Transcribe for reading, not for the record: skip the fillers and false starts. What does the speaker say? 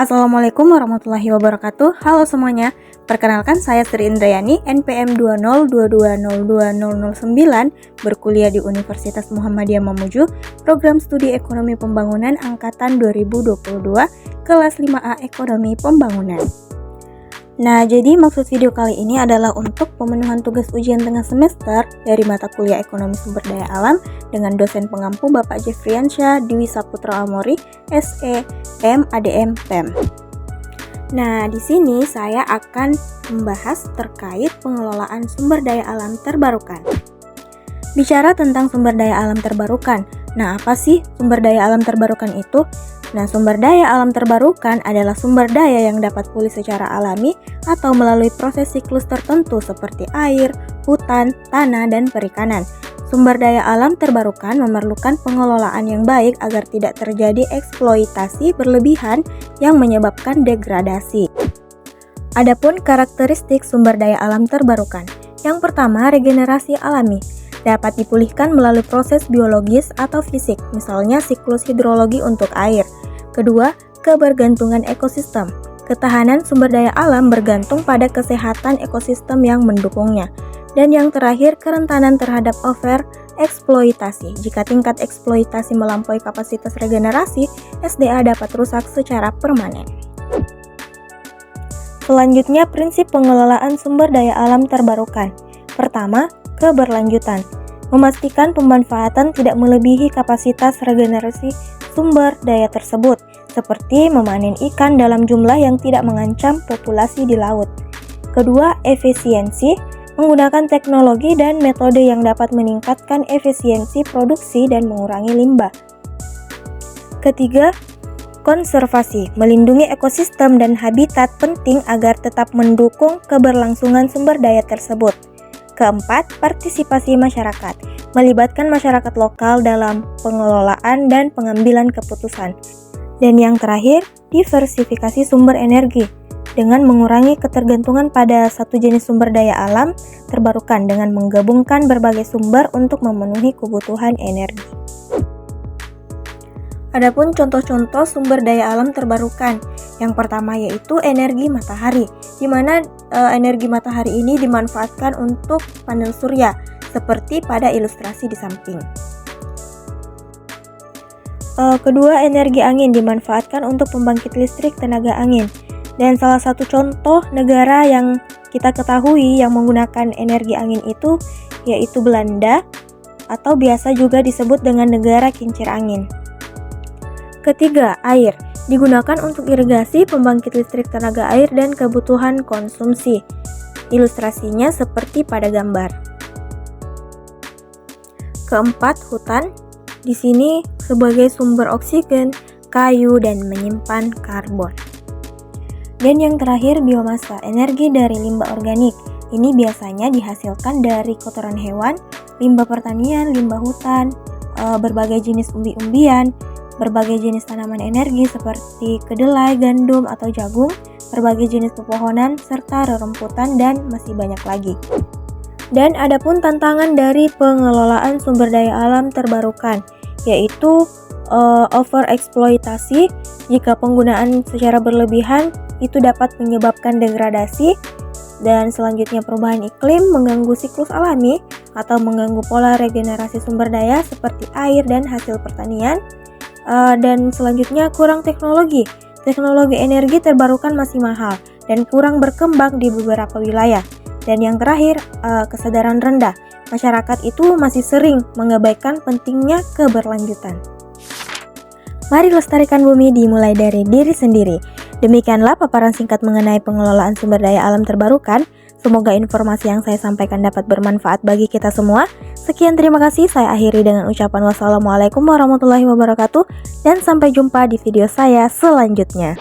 Assalamualaikum warahmatullahi wabarakatuh. Halo semuanya, perkenalkan saya Sri Indrayani, NPM 202202009, berkuliah di Universitas Muhammadiyah Mamuju, Program Studi Ekonomi Pembangunan Angkatan 2022, kelas 5A Ekonomi Pembangunan. Nah, jadi maksud video kali ini adalah untuk pemenuhan tugas ujian tengah semester dari mata kuliah Ekonomi Sumber Daya Alam dengan dosen pengampu Bapak Jeffriansyah Dwi Saputra Amori, SE, M, ADM, PEM. Nah, di sini saya akan membahas terkait pengelolaan sumber daya alam terbarukan. Bicara tentang sumber daya alam terbarukan, nah apa sih sumber daya alam terbarukan itu? Nah, sumber daya alam terbarukan adalah sumber daya yang dapat pulih secara alami atau melalui proses siklus tertentu seperti air, hutan, tanah, dan perikanan. Sumber daya alam terbarukan memerlukan pengelolaan yang baik agar tidak terjadi eksploitasi berlebihan yang menyebabkan degradasi. Adapun karakteristik sumber daya alam terbarukan. Yang pertama, regenerasi alami. Dapat dipulihkan melalui proses biologis atau fisik, misalnya siklus hidrologi untuk air. Kedua, kebergantungan ekosistem. Ketahanan sumber daya alam bergantung pada kesehatan ekosistem yang mendukungnya. Dan yang terakhir, kerentanan terhadap overeksploitasi. Jika tingkat eksploitasi melampaui kapasitas regenerasi, SDA dapat rusak secara permanen. Selanjutnya, prinsip pengelolaan sumber daya alam terbarukan. Pertama, keberlanjutan. Memastikan pemanfaatan tidak melebihi kapasitas regenerasi sumber daya tersebut, seperti memanen ikan dalam jumlah yang tidak mengancam populasi di laut. Kedua, efisiensi. Menggunakan teknologi dan metode yang dapat meningkatkan efisiensi produksi dan mengurangi limbah. Ketiga, konservasi. Melindungi ekosistem dan habitat penting agar tetap mendukung keberlangsungan sumber daya tersebut. Keempat, partisipasi masyarakat. Melibatkan masyarakat lokal dalam pengelolaan dan pengambilan keputusan. Dan yang terakhir, diversifikasi sumber energi. Dengan mengurangi ketergantungan pada satu jenis sumber daya alam terbarukan dengan menggabungkan berbagai sumber untuk memenuhi kebutuhan energi. Adapun contoh-contoh sumber daya alam terbarukan. Yang pertama yaitu energi matahari, di mana energi matahari ini dimanfaatkan untuk panel surya, seperti pada ilustrasi di samping. Kedua, energi angin dimanfaatkan untuk pembangkit listrik tenaga angin. Dan salah satu contoh negara yang kita ketahui yang menggunakan energi angin itu yaitu Belanda, atau biasa juga disebut dengan negara kincir angin. Ketiga, air digunakan untuk irigasi, pembangkit listrik tenaga air, dan kebutuhan konsumsi. Ilustrasinya seperti pada gambar. Keempat, hutan. Di sini sebagai sumber oksigen, kayu, dan menyimpan karbon. Dan yang terakhir, biomasa, energi dari limbah organik. Ini biasanya dihasilkan dari kotoran hewan, limbah pertanian, limbah hutan, berbagai jenis umbi-umbian, berbagai jenis tanaman energi seperti kedelai, gandum, atau jagung, berbagai jenis pepohonan, serta rerumputan, dan masih banyak lagi. Dan adapun tantangan dari pengelolaan sumber daya alam terbarukan, yaitu overeksploitasi. Jika penggunaan secara berlebihan itu dapat menyebabkan degradasi, dan selanjutnya perubahan iklim, mengganggu siklus alami atau mengganggu pola regenerasi sumber daya seperti air dan hasil pertanian. Dan selanjutnya kurang teknologi. Teknologi energi terbarukan masih mahal dan kurang berkembang di beberapa wilayah. Dan yang terakhir, kesadaran rendah. Masyarakat itu masih sering mengabaikan pentingnya keberlanjutan. Mari lestarikan bumi dimulai dari diri sendiri. Demikianlah paparan singkat mengenai pengelolaan sumber daya alam terbarukan. Semoga informasi yang saya sampaikan dapat bermanfaat bagi kita semua. Sekian, terima kasih. Saya akhiri dengan ucapan wassalamualaikum warahmatullahi wabarakatuh. Dan sampai jumpa di video saya selanjutnya.